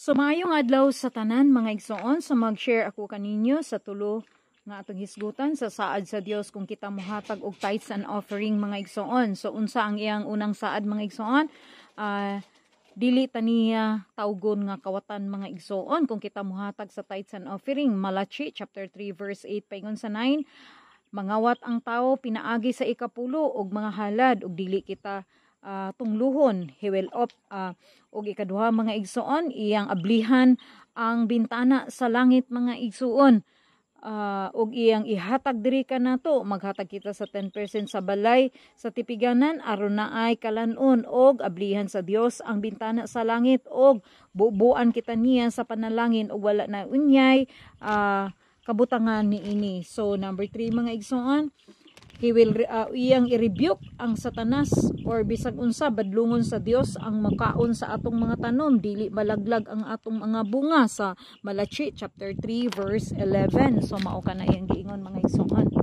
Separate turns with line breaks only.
So maayong adlaw sa tanan mga igsoon, so mag-share ako kaninyo sa tulo nga atong hisgutan sa saad sa Dios kung kita mohatag og tithes and offering mga igsoon. So unsa ang iyang unang saad mga igsoon? Dili taniya tawgon nga kawatan mga igsoon kung kita mohatag sa tithes and offering. Malachi chapter 3 verse 8 paingon sa 9, mangawat ang tao pinaagi sa ikapulo og mga halad ug dili kita tungluhon. He will up og ikaduha mga igsoon, iyang ablihan ang bintana sa langit mga igsoon. Og iyang ihatag diri ka nato, maghatag kita sa 10% sa balay sa tipiganan aron naay kalanon og ablihan sa Dios ang bintana sa langit og bubuan kita niya sa panalangin og wala na unyay kabutangan niini. So number 3 mga igsoon, he will iyang i-rebuke ang Satanas or bisag unsa badlungon sa Dios ang makaon sa atong mga tanom, dili malaglag ang atong mga bunga sa Malachi chapter 3 verse 11. So mao ka na iyang giingon mga igsoon.